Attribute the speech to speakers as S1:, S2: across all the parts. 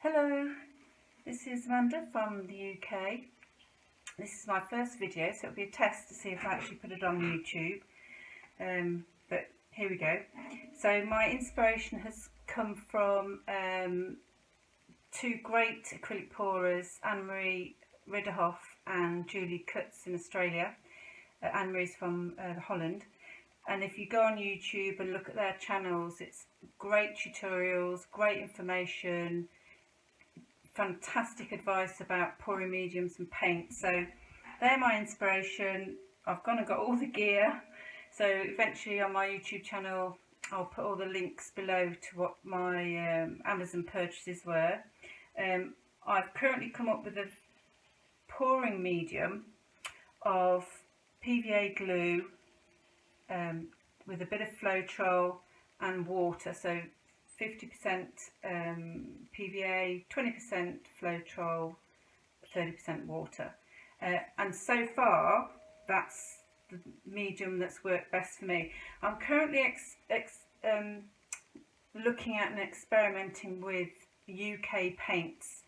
S1: Hello, this is Amanda from the UK. This is my first video, so it'll be a test to see if I actually put it on YouTube. But here we go. So my inspiration has come from two great acrylic pourers, Anne-Marie Ridderhoff and Julie Cutts in Australia. Anne-Marie's from Holland. And if you go on YouTube and look at their channels, it's great tutorials, great information, fantastic advice about pouring mediums and paint. So they're my inspiration. I've gone and got all the gear, so eventually on my YouTube channel I'll put all the links below to what my Amazon purchases were. I've currently come up with a pouring medium of PVA glue with a bit of Floetrol and water, so 50% PVA, 20% Floetrol, 30% water. And so far, that's the medium that's worked best for me. I'm currently looking at and experimenting with UK paints.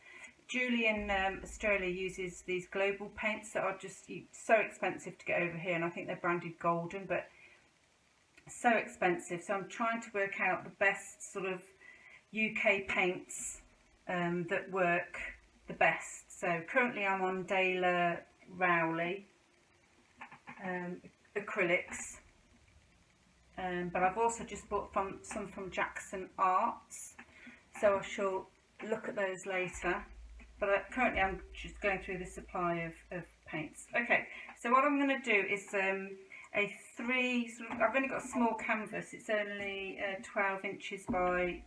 S1: Julie in Australia uses these global paints that are just so expensive to get over here, and I think they're branded Golden, but so expensive. So I'm trying to work out the best sort of UK paints that work the best. So currently I'm on Daler Rowley acrylics, but I've also just bought some from Jackson Arts, so I shall look at those later. But currently I'm just going through the supply of paints. Okay, so what I'm going to do is I've only got a small canvas. It's only 12 inches by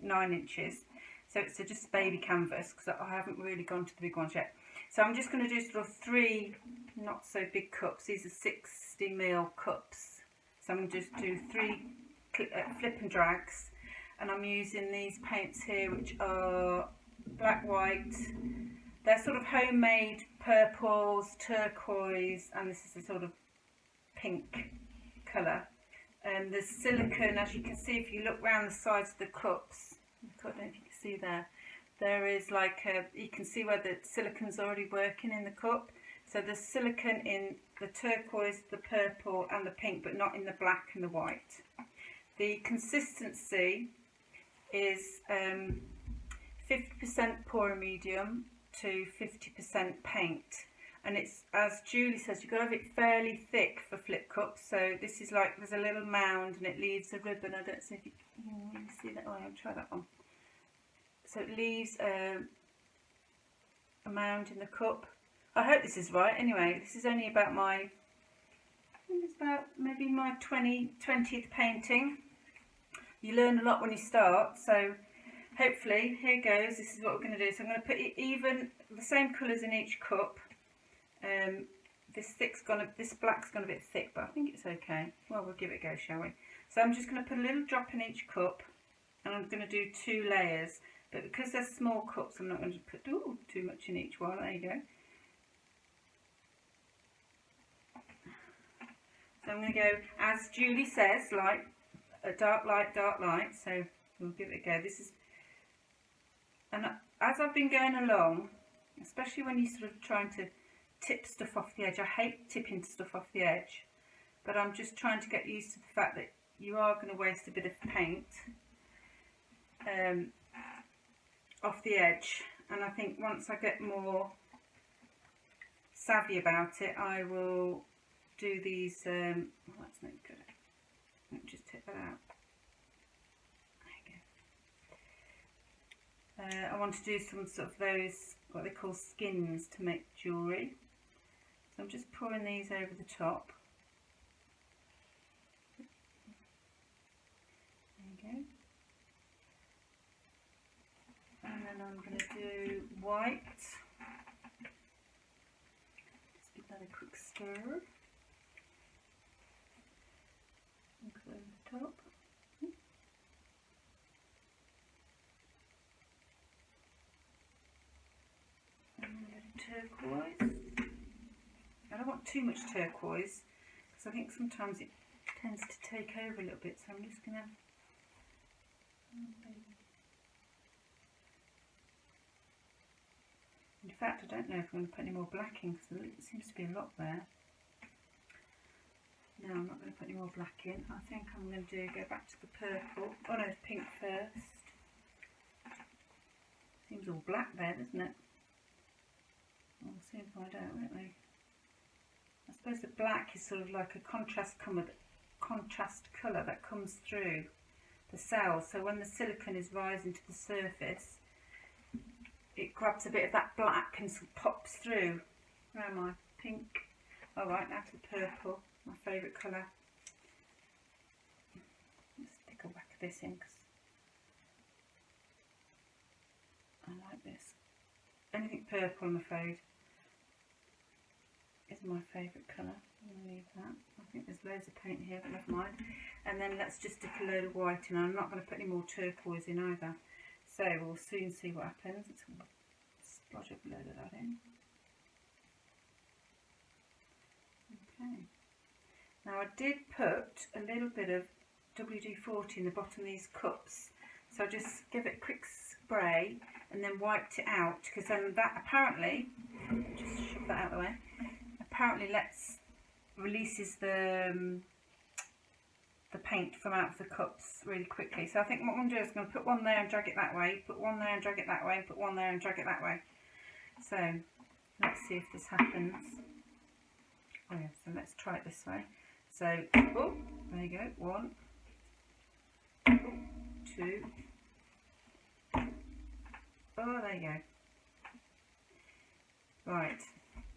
S1: 9 inches, so it's just a baby canvas because I haven't really gone to the big ones yet. So I'm just going to do sort of 3 not so big cups. These are 60ml cups, so I'm going to just do 3 flip and drags, and I'm using these paints here, which are black, white. They're sort of homemade purples, turquoise, and this is a sort of pink colour. There's silicone, as you can see if you look round the sides of the cups. I don't know if you can see there is like you can see where the silicone's already working in the cup. So there's silicone in the turquoise, the purple and the pink, but not in the black and the white. The consistency is 50% pouring medium to 50% paint. And it's, as Julie says, you've got to have it fairly thick for flip cups. So this is like, there's a little mound and it leaves a ribbon. I don't see if you can really see that. Oh, I'll try that one. So it leaves a mound in the cup. I hope this is right. Anyway, this is only about my, I think it's about maybe my 20th painting. You learn a lot when you start. So hopefully, here goes. This is what we're going to do. So I'm going to put even the same colours in each cup. This black's gone a bit thick, but I think it's okay. Well, we'll give it a go, shall we? So I'm just going to put a little drop in each cup, and I'm going to do 2 layers. But because they're small cups, I'm not going to put too much in each one. There you go. So I'm going to go, as Julie says, like a dark light, dark light. So we'll give it a go. This is, and as I've been going along, especially when you're sort of trying to tip stuff off the edge. I hate tipping stuff off the edge, but I'm just trying to get used to the fact that you are going to waste a bit of paint off the edge, and I think once I get more savvy about it, I will do these. Oh, that's not good. Let me just take that out. There you go. I want to do some sort of those, what they call skins, to make jewellery. So I'm just pouring these over the top. There you go. And then I'm going to do white. Just give that a quick stir. And go over the top. And then a bit of turquoise. I don't want too much turquoise because I think sometimes it tends to take over a little bit, so I'm just going to In fact, I don't know if I'm going to put any more black in because there seems to be a lot there. No, I'm not going to put any more black in. I think I'm going to go back to the purple. Oh no, pink first. Seems all black there, doesn't it? We'll soon find out, won't we? I suppose the black is sort of like a contrast colour that comes through the cells. So when the silicone is rising to the surface, it grabs a bit of that black and sort of pops through. Where am I? Pink. All right, now to the purple, my favourite colour. Let's stick a whack of this in because I like this. Anything purple, I'm afraid, is my favourite colour. I'm going to leave that. I think there's loads of paint here, but never mind. And then let's just stick a load of white in. I'm not going to put any more turquoise in either. So we'll soon see what happens. Let's splodge up a load of that in. Okay. Now I did put a little bit of WD-40 in the bottom of these cups. So I just give it a quick spray and then wiped it out, because then that apparently, just shove that out of the way, apparently releases the paint from out of the cups really quickly. So I think what I'm going to do is I'm going to put one there and drag it that way, put one there and drag it that way, and put one there and drag it that way. So let's see if this happens. Oh yeah, so let's try it this way. So, oh, there you go, 1, 2, oh, there you go. Right,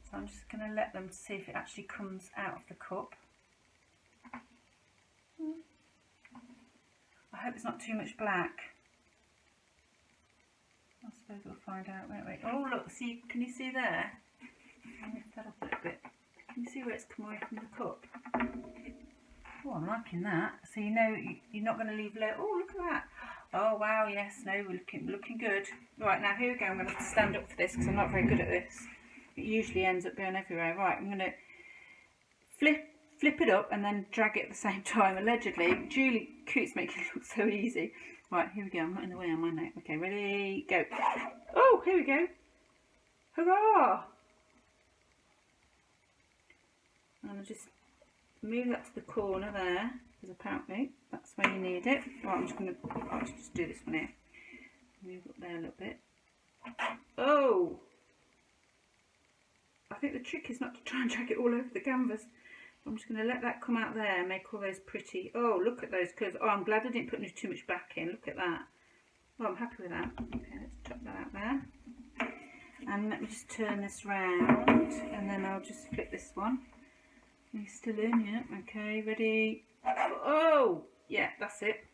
S1: so I'm just going to let them see if it actually comes out of the cup. I hope it's not too much black. I suppose we'll find out, won't we? Oh look, see, can you see there? Let me lift that up a little bit. Can you see where it's come away from the cup? Oh, I'm liking that. So you know you're not going to leave low. Oh, look at that. Oh wow, yes, no, we're looking good. Right, now here we go. I'm going to have to stand up for this because I'm not very good at this. It usually ends up going everywhere. Right, I'm going to flip it up and then drag it at the same time, allegedly. Julie Coots making it look so easy. Right, here we go. I'm not in the way, am I now? Okay, ready, go. Oh, here we go. Hurrah! And I'll just move that to the corner there, because apparently that's where you need it. Right, I'll just do this one here. Move up there a little bit. Oh! I think the trick is not to try and drag it all over the canvas. I'm just going to let that come out there and make all those pretty. Oh, look at those colours. Oh, I'm glad I didn't put too much back in. Look at that. Oh, I'm happy with that. Okay, let's chop that out there. And let me just turn this round, and then I'll just flip this one. He's still in, yeah. Okay, ready. Oh, yeah, that's it.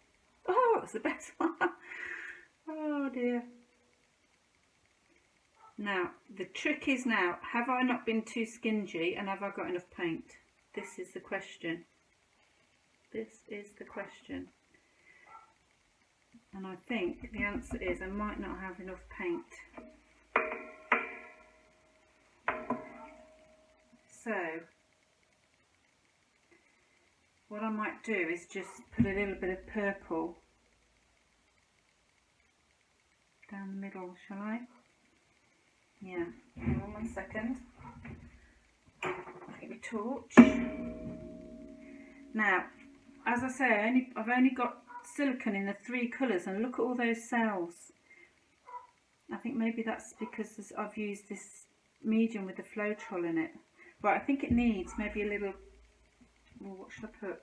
S1: Oh, that's the best one. Oh dear. Now, the trick is now, have I not been too stingy and have I got enough paint? This is the question. This is the question. And I think the answer is I might not have enough paint. So, what I might do is just put a little bit of purple down the middle, shall I? Yeah, hold on 1 second. Get my torch. Now, as I say, I've only got silicone in the 3 colours, and look at all those cells. I think maybe that's because I've used this medium with the Floetrol in it. Right, I think it needs maybe a little. Well, what should I put?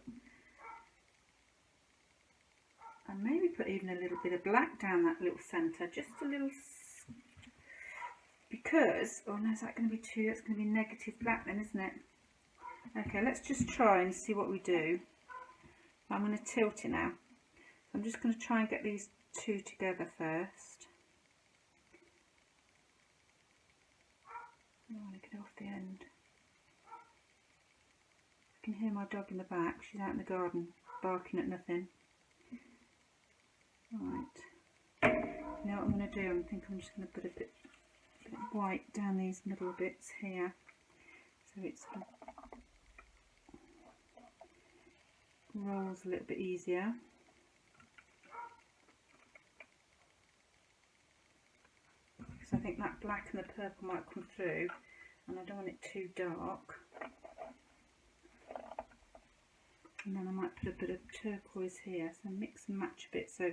S1: And maybe put even a little bit of black down that little centre, just a little. Because, oh no, is that going to be too? That's going to be negative black then, isn't it? Okay, let's just try and see what we do. I'm going to tilt it now. I'm just going to try and get these 2 together first. I want to get off the end. I can hear my dog in the back. She's out in the garden barking at nothing. Right. Now what I'm going to do, I think I'm just going to put a bit of white down these middle bits here, so it sort of rolls a little bit easier. Because I think that that black and the purple might come through, and I don't want it too dark. And then I might put a bit of turquoise here, so mix and match a bit. So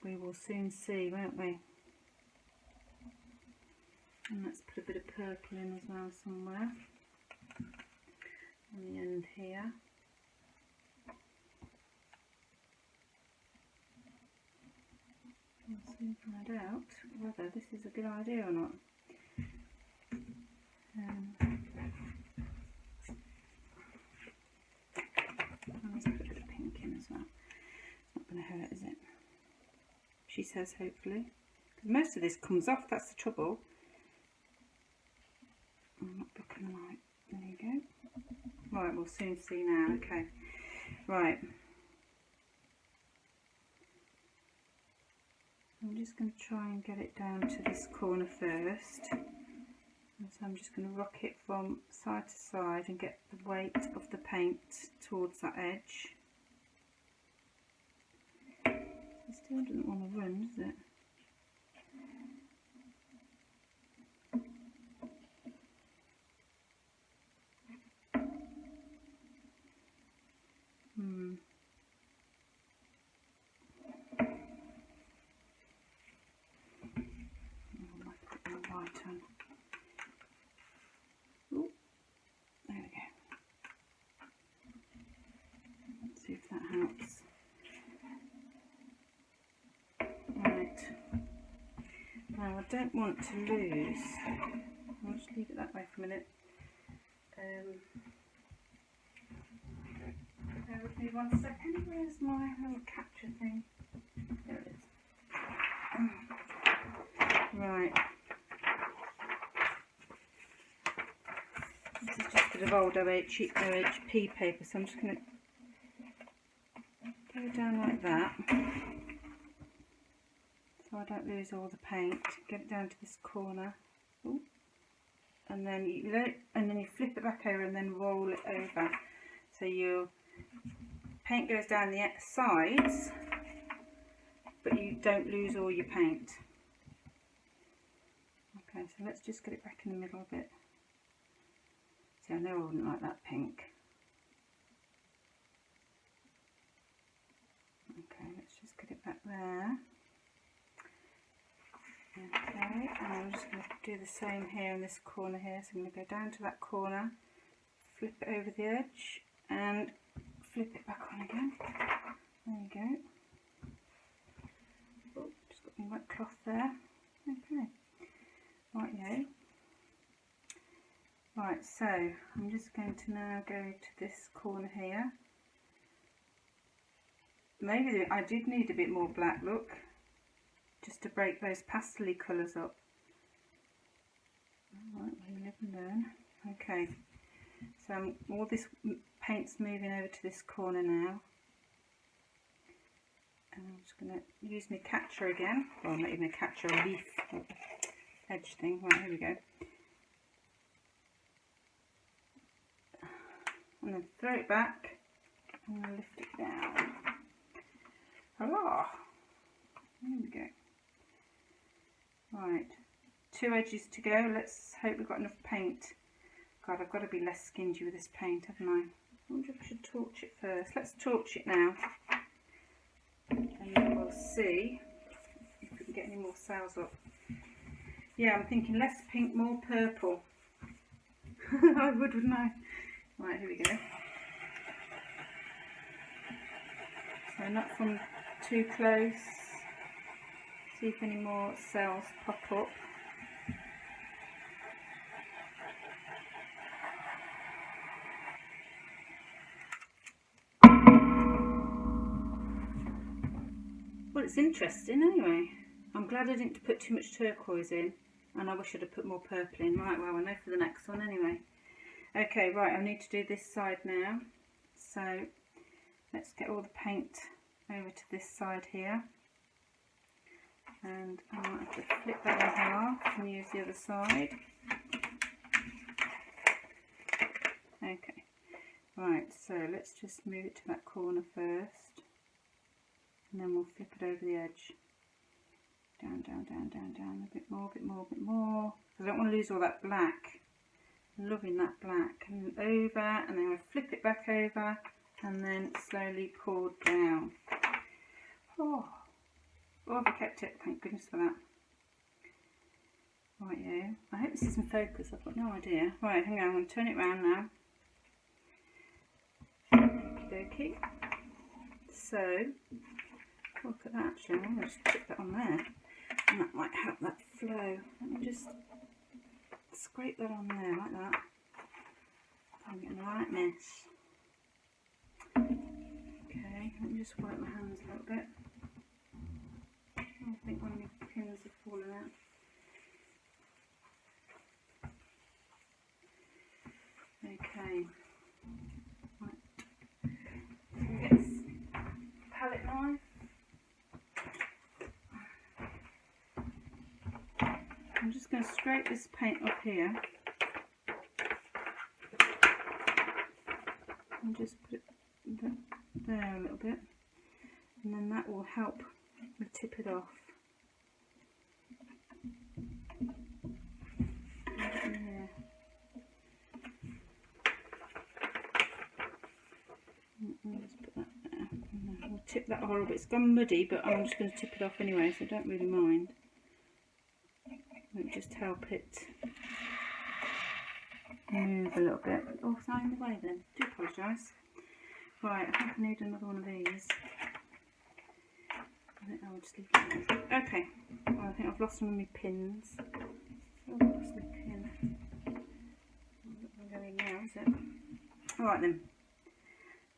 S1: we will soon see, won't we? And let's put a bit of purple in as well somewhere on the end here. We'll soon find out whether this is a good idea or not. Let's put a bit of pink in as well. It's not going to hurt, is it? She says, hopefully. Because most of this comes off, that's the trouble. I'm not looking right. There you go. Right, we'll soon see now. Okay. Right. I'm just going to try and get it down to this corner first. And so I'm just going to rock it from side to side and get the weight of the paint towards that edge. It still doesn't want to run, does it? See if that helps. Right. Now I don't want to lose. I'll just leave it that way for a minute. Bear with me 1 second. Where's my little capture thing? There it is. Right. This is just a bit of old OHP paper, so I'm just going to go down like that, so I don't lose all the paint. Get it down to this corner. Ooh. And then you flip it back over and then roll it over, so your paint goes down the sides, but you don't lose all your paint. Okay, so let's just get it back in the middle a bit. See, I know I wouldn't like that pink. Okay, let's just get it back there. Okay, and I'm just going to do the same here in this corner here. So I'm going to go down to that corner, flip it over the edge, and flip it back on again. There you go. Oh, just got my wet cloth there. Okay, rightio. Right, so I'm just going to now go to this corner here. Maybe I did need a bit more black, look, just to break those pastel-y colours up. Alright, we live and learn. Okay, so all this paint's moving over to this corner now. And I'm just going to use my catcher again. Well, not even a catcher, a leaf edge thing. Right, here we go. And then throw it back and then lift it down. Hurrah! There we go. Right, 2 edges to go. Let's hope we've got enough paint. God, I've got to be less stingy with this paint, haven't I? I wonder if I should torch it first. Let's torch it now. And then we'll see if we can get any more cells up. Yeah, I'm thinking less pink, more purple. I would, wouldn't I? Right, here we go. So not from too close. See if any more cells pop up. Well, it's interesting anyway. I'm glad I didn't put too much turquoise in, and I wish I'd have put more purple in. Right, well, I know for the next one anyway. Okay, right, I need to do this side now. So let's get all the paint over to this side here. And I might have to flip that in half and use the other side. Okay, right, so let's just move it to that corner first. and then we'll flip it over the edge. Down, down, down, down, down, a bit more, bit more, bit more. I don't want to lose all that black. I'm loving that black. And then over, and then we'll flip it back over, and then slowly pull down. Oh, I've kept it, thank goodness for that. Right, yeah. I hope this is in focus, I've got no idea. Right, hang on, I'm going to turn it round now. Okie dokie. So, look at that actually, I'm going to just stick that on there. And that might help that flow. Let me just scrape that on there like that. I'm getting the right mess. Okay, let me just wipe my hands a little bit. I think one of my pins have fallen out. Okay. Right. So we get this palette knife. I'm just going to scrape this paint off here and just put it there a little bit, and then that will help me tip it off. There. Just put that there. And then we'll tip that horrible. It's gone muddy, but I'm just going to tip it off anyway, so I don't really mind. Might just help it move a little bit. Oh, it's not in the way then. Do apologise. Right, I think I need another one of these. I think I'll just leave it there. Okay, well, I think I've lost one of my pins. Oh, I've lost my pin. Not going now, is it? Alright then.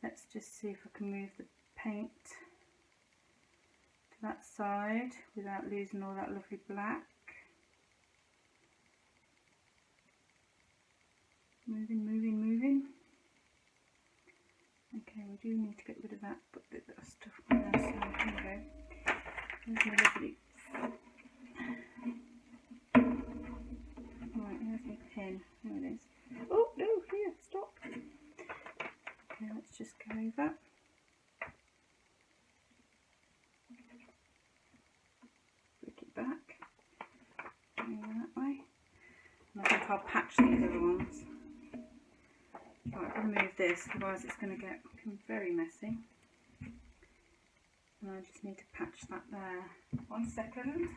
S1: Let's just see if I can move the paint to that side without losing all that lovely black. Moving, moving, moving. Okay, we do need to get rid of that bit of stuff on our side. Here we go. There's my lovely. Right, there's my pin. There it is. Oh, no, here, stop. Okay, let's just go over. Break it back. Over that way. And I think I'll patch these other ones. Right, I'll remove this, otherwise it's going to get very messy. And I just need to patch that there. 1 second.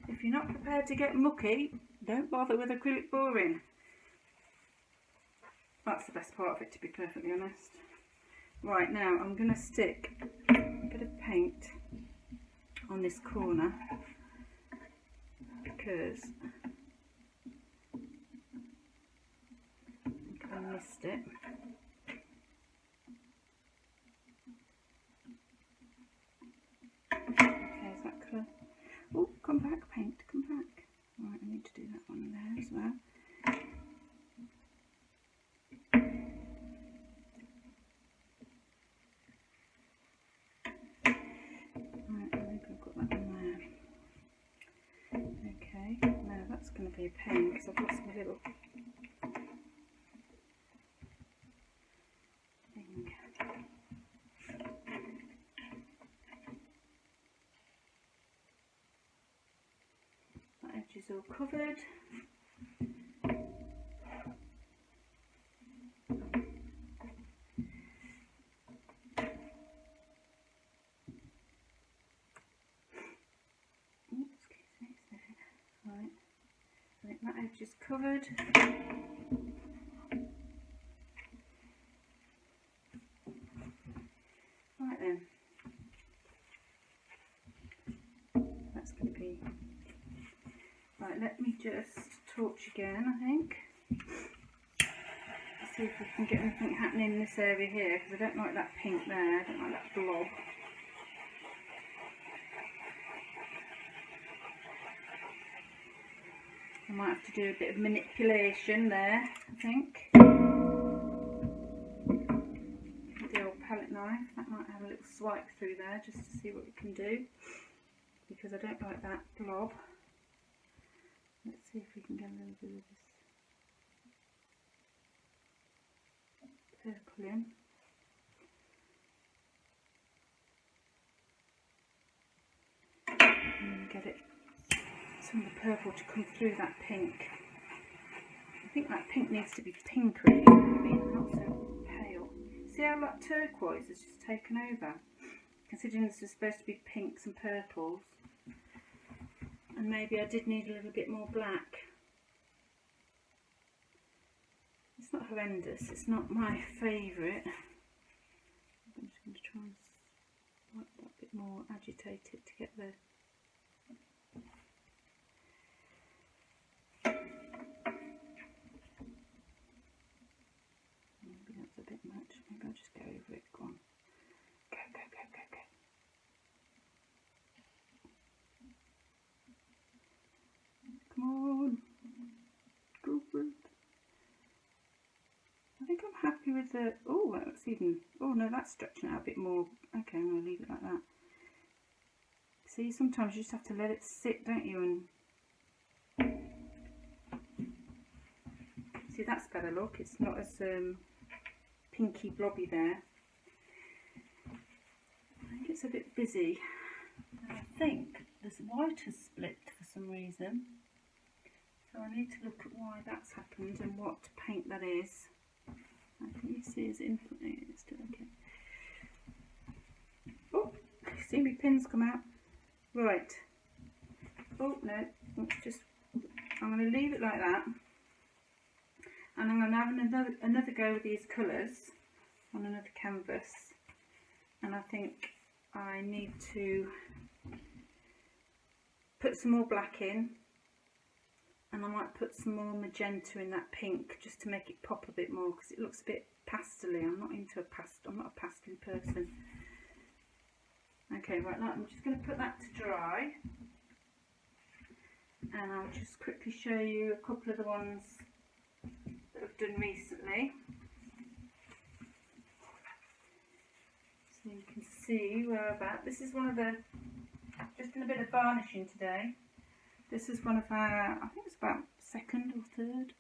S1: If you're not prepared to get mucky, don't bother with acrylic boring. That's the best part of it, to be perfectly honest. Right, now I'm going to stick a bit of paint on this corner, because I missed it. Okay, is that colour? Oh, come back, paint, come back. Right, I need to do that one there as well. Right, I think I've got that one there. Okay, now that's going to be a pain because I've lost my little thing. That edge is all covered. Right, I think that edge is covered. Right then, that's going to be right. Let me just torch again. I think. See if we can get anything happening in this area here, because I don't like that pink there. I don't like that blob. I might have to do a bit of manipulation there, I think. The old palette knife, that might have a little swipe through there just to see what we can do, because I don't like that blob. Let's see if we can get a little bit of this. purple in. And get it, some of the purple to come through that pink. I think that pink needs to be pinker, maybe, not so pale. See how that turquoise has just taken over? Considering this is supposed to be pinks and purples. And maybe I did need a little bit more black. It's not horrendous, it's not my favourite. I'm just going to try and wipe that a bit more, agitate it to get the... Maybe that's a bit much, maybe I'll just go over it. Go on. Go, go, go, go, go. Come on. Go for it. I think I'm happy with the... Oh, that's even... Oh no, that's stretching out a bit more. Okay, I'm going to leave it like that. See, sometimes you just have to let it sit, don't you? And see, that's better. Look, it's not as pinky blobby there. I think it's a bit busy. And I think this white has split for some reason. So I need to look at why that's happened and what paint that is. Can you see his influence? It's still okay. Oh, see my pins come out. Right. Oh no, just I'm going to leave it like that, and I'm going to have another go with these colours on another canvas. And I think I need to put some more black in, and I might put some more magenta in that pink just to make it pop a bit more, because it looks a bit pastel-y. I'm not a pastel person. Okay, right now I'm just going to put that to dry, and I'll just quickly show you a couple of the ones that I've done recently, so you can see where I'm at. This is one of the, just done a bit of varnishing today. This is one of our, I think it's about second or third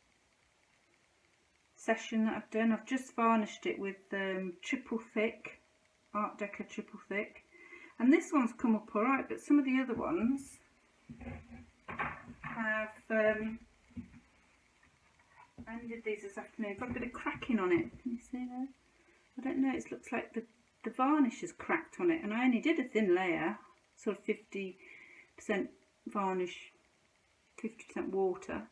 S1: session that I've done. I've just varnished it with triple thick, Art Deco triple thick. And this one's come up alright, but some of the other ones have, I did these this afternoon, got a bit of cracking on it. Can you see there? I don't know, it looks like the varnish is cracked on it, and I only did a thin layer, sort of 50% varnish, 50% water,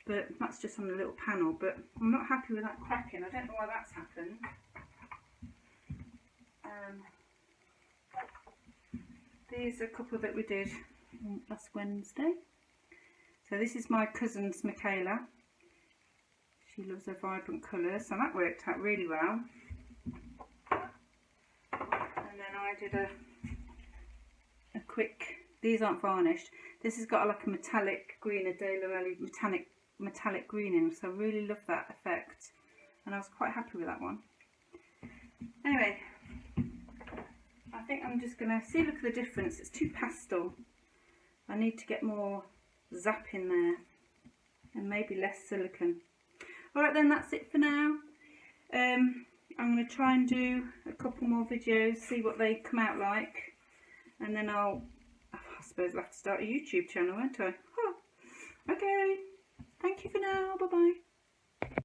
S1: but that's just on a little panel. But I'm not happy with that cracking. I don't know why that's happened. These are a couple that we did last Wednesday. So this is my cousin's Michaela. She loves her vibrant colours, so that worked out really well. And then I did a quick, these aren't varnished. This has got like a metallic green, a De Lorelli metallic green in, so I really love that effect. And I was quite happy with that one. Anyway, I think I'm just going to see, look at the difference, it's too pastel. I need to get more zap in there and maybe less silicone. Alright then, that's it for now. I'm going to try and do a couple more videos, see what they come out like, and then I suppose I'll have to start a YouTube channel, won't I? Oh, okay, thank you for now, bye bye.